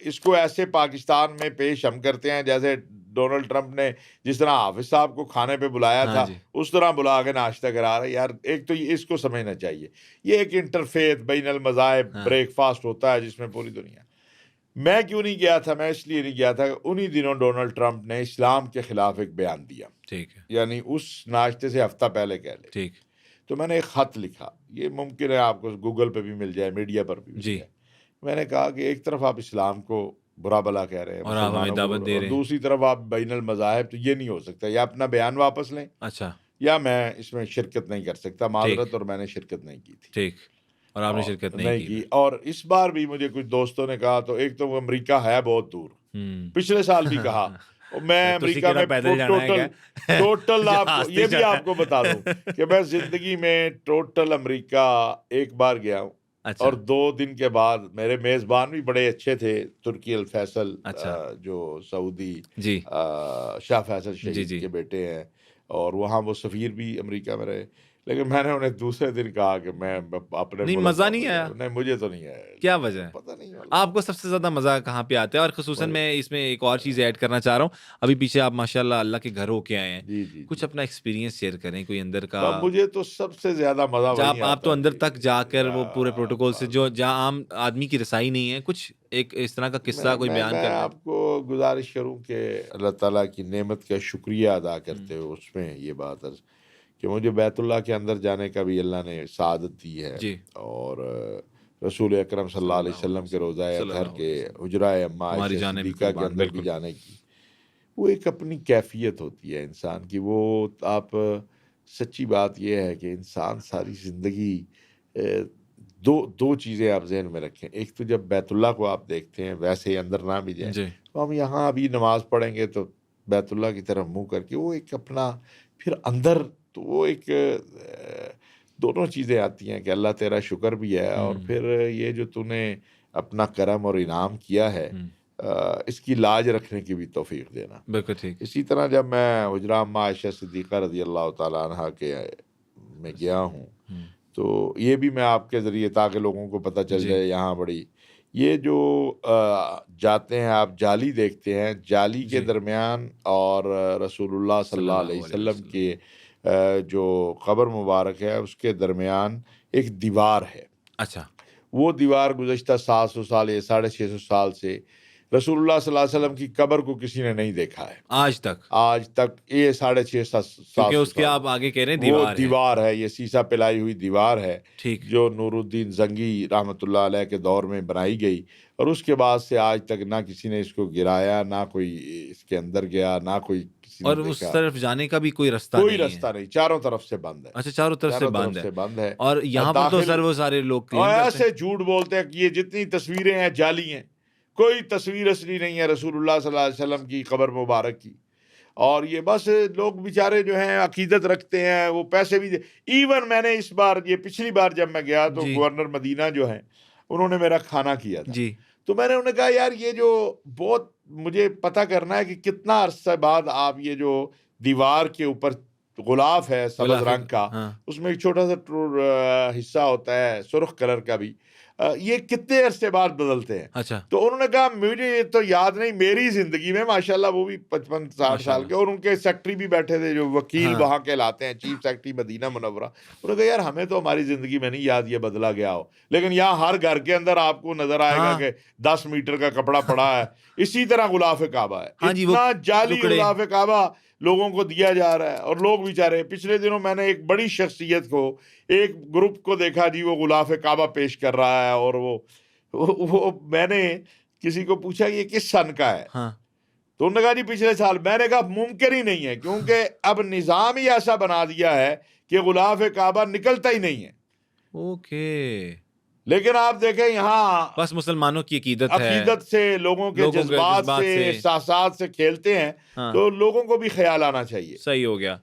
اس کو ایسے پاکستان میں پیش ہم کرتے ہیں جیسے ڈونلڈ ٹرمپ نے جس طرح حافظ صاحب کو کھانے پہ بلایا تھا، اس طرح بلا کے ناشتہ کرا رہا ہے۔ یار ایک تو اس کو سمجھنا چاہیے، یہ ایک انٹرفیتھ بین المذاہب بریک فاسٹ ہوتا ہے جس میں پوری دنیا۔ میں کیوں نہیں گیا تھا؟ میں اس لیے نہیں گیا تھا کہ انہی دنوں ڈونلڈ ٹرمپ نے اسلام کے خلاف ایک بیان دیا، ٹھیک ہے، یعنی اس ناشتے سے ہفتہ پہلے کہہ لے، ٹھیک، تو میں نے ایک خط لکھا، یہ ممکن ہے آپ کو گوگل پہ بھی مل جائے، میڈیا پر بھی مل جائے۔ میں نے کہا کہ ایک طرف آپ اسلام کو برا بلا کہہ رہے ہیں اور آپ ہمیں مسلمانوں دعوت کو، دے اور رہے ہیں. دوسری طرف آپ بین المذاہب، تو یہ نہیں ہو سکتا. یا اپنا بیان واپس لیں اچھا یا میں اس میں شرکت نہیں کر سکتا، ٹھیک معذرت، اور میں نے شرکت نہیں کی تھی. ٹھیک. اور آپ نے اور شرکت نہیں نہیں کی کی. پھر. اور اس بار بھی مجھے کچھ دوستوں نے کہا، تو ایک تو وہ امریکہ ہے بہت دور، پچھلے سال بھی کہا. اور میں تسی امریکہ کہڑا میں پیدل جانا ہے ٹوٹل کیا؟ ٹوٹل آپ کو جہاز سے یہ بھی جانا آپ کو بتا دوں ہے. کہ میں زندگی میں ٹوٹل امریکہ ایک بار گیا ہوں. اچھا اور 2 دن کے بعد میرے میزبان بھی بڑے اچھے تھے، ترکی الفیصل، اچھا جو سعودی جی شاہ فیصل جی شہید جی کے بیٹے ہیں، اور وہاں وہ سفیر بھی امریکہ میں رہے. لیکن میں نے انہیں دوسرے دن کہا کہ میں اپنے نہیں ملک مزہ نہیں واپس آیا. جاؤں. نہیں، مجھے تو نہیں آیا. کیا وجہ ہے؟ پتہ نہیں واللہ. آپ کو سب سے زیادہ مزہ کہاں پہ آتا ہے؟ اور خصوصاً میں اس میں ایک اور چیز ایڈ کرنا چاہ رہا ہوں. ابھی پیچھے آپ ماشاءاللہ اللہ کے گھر ہو کے آئے ہیں، جی جی کچھ جی. اپنا ایکسپیرینس شیئر کریں، کوئی اندر کا. مجھے تو سب سے زیادہ مزہ وہی آپ آتا تو ہے اندر جی. تک جا کر وہ پورے پروٹوکول سے جو اللہ، جہاں عام آدمی کی رسائی نہیں ہے، کچھ ایک اس طرح کا قصہ کوئی بیان میں کر دیں. آپ کو گزارش کروں کہ اللہ تعالیٰ کی نعمت کا شکریہ ادا کرتے ہوئے اس میں یہ بات عرض کہ مجھے بیت اللہ کے اندر جانے کا بھی اللہ نے سعادت دی ہے. جی اور رسول اکرم صلی اللہ علیہ وسلم کے روضہ صلی اطہر اللہ کے علیہ وسلم. حجرہ اما ہماری عائشہ جانیں بھی صدیقہ کے قربان، اندر بھی بالکل. جانے کی وہ ایک اپنی کیفیت ہوتی ہے انسان کی. وہ آپ سچی بات یہ ہے کہ انسان ساری زندگی دو چیزیں آپ ذہن میں رکھیں. ایک تو جب بیت اللہ کو آپ دیکھتے ہیں، ویسے ہی اندر نہ بھی جائیں، جی تو ہم یہاں ابھی نماز پڑھیں گے تو بیت اللہ کی طرف منہ کر کے وہ ایک اپنا، پھر اندر تو وہ ایک دونوں چیزیں آتی ہیں کہ اللہ تیرا شکر بھی ہے، اور پھر یہ جو تو نے اپنا کرم اور انعام کیا ہے، اس کی لاج رکھنے کی بھی توفیق دینا. بالکل ٹھیک. اسی طرح جب میں حجرہ اما عائشہ صدیقہ رضی اللہ تعالیٰ عنہ کے میں گیا ہوں، تو یہ بھی میں آپ کے ذریعے تاکہ لوگوں کو پتہ چل جی جائے یہاں بڑی، یہ جو جاتے ہیں آپ جالی دیکھتے ہیں، جالی کے جی درمیان اور رسول اللہ صلی اللہ علیہ وسلم کے جو قبر مبارک ہے اس کے درمیان ایک دیوار ہے. اچھا وہ دیوار گزشتہ 700 سال یا 650 سال سے رسول اللہ صلی اللہ علیہ وسلم کی قبر کو کسی نے نہیں دیکھا ہے آج تک یہ 650 کیونکہ اس کے سال. آپ آگے کہہ رہے ہیں وہ دیوار ہے. دیوار ہے، یہ سیسا پلائی ہوئی دیوار ہے ٹھیک. جو نور الدین زنگی رحمۃ اللہ علیہ کے دور میں بنائی گئی، اور اس کے بعد سے آج تک نہ کسی نے اس کو گرایا، نہ کوئی اس کے اندر گیا، نہ کوئی کسی نے اور اس دیکھا. طرف جانے کا بھی کوئی رستہ کوئی نہیں رستہ ہے. نہیں، چاروں طرف سے بند ہے. اچھا چاروں طرف سے بند ہے. اور یہاں پر تو داخل سر وہ سارے لوگ اور کلیم کرتے ایسے ہیں. جھوٹ بولتے ہیں کہ یہ جتنی تصویریں ہیں جعلی ہیں، کوئی تصویر اصلی نہیں ہے رسول اللہ صلی اللہ علیہ وسلم کی قبر مبارک کی. اور یہ بس لوگ بیچارے جو ہیں عقیدت رکھتے ہیں، وہ پیسے بھی ایون میں نے اس بار، یہ پچھلی بار جب میں گیا تو جی گورنر مدینہ جو ہیں انہوں نے میرا کھانا کیا تھا. جی تو میں نے انہیں کہا یار یہ جو بہت مجھے پتہ کرنا ہے کہ کتنا عرصہ بعد آپ یہ جو دیوار کے اوپر غلاف ہے سبز رنگ کا، ہاں اس میں ایک چھوٹا سا حصہ ہوتا ہے سرخ کلر کا بھی، یہ کتنے عرصے بعد بدلتے ہیں؟ اچھا تو انہوں نے کہا مجھے یہ تو یاد نہیں، میری زندگی میں ماشاءاللہ وہ بھی 55-60 سال کے، اور ان کے سیکٹری بھی بیٹھے تھے جو وکیل ہاں. وہاں کے لاتے ہیں، چیف سیکٹری مدینہ منورہ. انہوں نے کہا یار ہمیں تو ہماری زندگی میں نہیں یاد یہ بدلا گیا ہو، لیکن یہاں ہر گھر کے اندر آپ کو نظر آئے گا ہاں کہ 10 میٹر کا کپڑا پڑا ہے. اسی طرح غلاف کعبہ ہے، ہاں جی وہ اتنا جعلی ٹکڑے. غلاف کعبہ لوگوں کو دیا جا رہا ہے. اور لوگ بیچارے، پچھلے دنوں میں نے ایک بڑی شخصیت کو، ایک گروپ کو دیکھا جی وہ غلاف کعبہ پیش کر رہا ہے، اور وہ میں نے کسی کو پوچھا یہ کس سن کا ہے، ہاں تو انہوں نے کہا جی پچھلے سال. میں نے کہا ممکن ہی نہیں ہے، کیونکہ اب نظام ہی ایسا بنا دیا ہے کہ غلاف کعبہ نکلتا ہی نہیں ہے. اوکے. لیکن آپ دیکھیں یہاں بس مسلمانوں کی عقیدت ہے، عقیدت سے، لوگوں کے جذبات سے، احساسات سے کھیلتے ہیں، ہاں تو لوگوں کو بھی خیال آنا چاہیے. صحیح ہو گیا.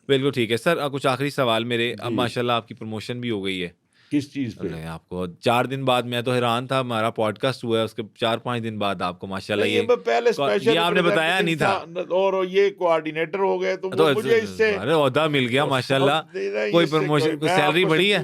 بالکل ٹھیک ہے سر. کچھ آخری سوال میرے. اب جی. ماشاءاللہ آپ کی پروموشن بھی ہو گئی ہے. کس چیز پہ؟ اللہ آپ کو 4 دن بعد، میں تو حیران تھا، ہمارا پوڈ کاسٹ ہوا ہے اس کے 4-5 دن بعد آپ کو ماشاءاللہ نہیں، یہ پہلے اسپیشل یہ آپ نے بتایا نہیں تھا، اور یہ کوآرڈینیٹر ہو گئے تو تو مجھے اس سے ارے عہدہ مل گیا ماشاءاللہ. کوئی پروموشن، کوئی سیلری بڑھی ہے؟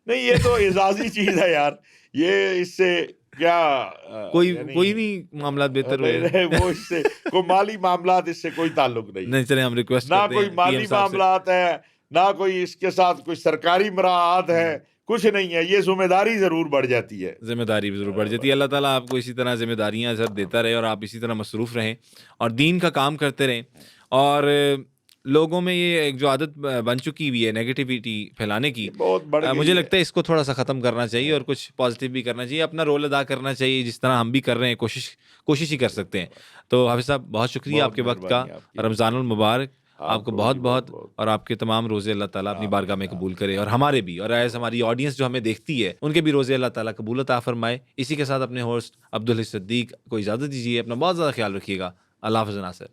نہیں، یہ تو اعزازی چیز ہے یار. یہ اس سے کیا کوئی نہیں معاملات بہتر ہوئے؟ وہ اس سے کوئی مالی معاملات اس سے کوئی تعلق نہیں. چلیں ہم ریکویسٹ نہ کرتے ہیں کوئی مالی معاملات ہے، نہ کوئی اس کے ساتھ کوئی سرکاری مراعات ہے، کچھ نہیں ہے. یہ ذمہ داری ضرور بڑھ جاتی ہے. ذمہ داری بھی ضرور بڑھ جاتی ہے. اللہ تعالیٰ آپ کو اسی طرح ذمہ داریاں سر دیتا رہے، اور آپ اسی طرح مصروف رہیں اور دین کا کام کرتے رہیں. اور لوگوں میں یہ ایک جو عادت بن چکی ہوئی ہے نیگیٹیوٹی پھیلانے کی، یہ بہت بڑھ مجھے گئی ہے۔ لگتا ہے اس کو تھوڑا سا ختم کرنا چاہیے اور کچھ پازیٹیو بھی کرنا چاہیے، اپنا رول ادا کرنا چاہیے جس طرح ہم بھی کر رہے ہیں، کوشش ہی کر سکتے ہیں۔ تو حافظ صاحب بہت شکریہ آپ بہت کے وقت کا، مہربانی آپ کی، رمضان المبارک آپ کو بھی بہت بہت بہت، بہت اور آپ کے تمام روزے اللہ تعالیٰ اپنی بارگاہ میں آمین قبول کرے، اور ہمارے بھی، اور ایز ہماری آڈینس جو ہمیں دیکھتی ہے ان کے بھی روزے اللہ تعالیٰ قبول عطا فرمائے۔ اسی کے ساتھ اپنے ہوسٹ عبدالحی صدیق کو اجازت دیجیے، اپنا بہت زیادہ خیال رکھیے گا۔ اللہ حافظ ناصر۔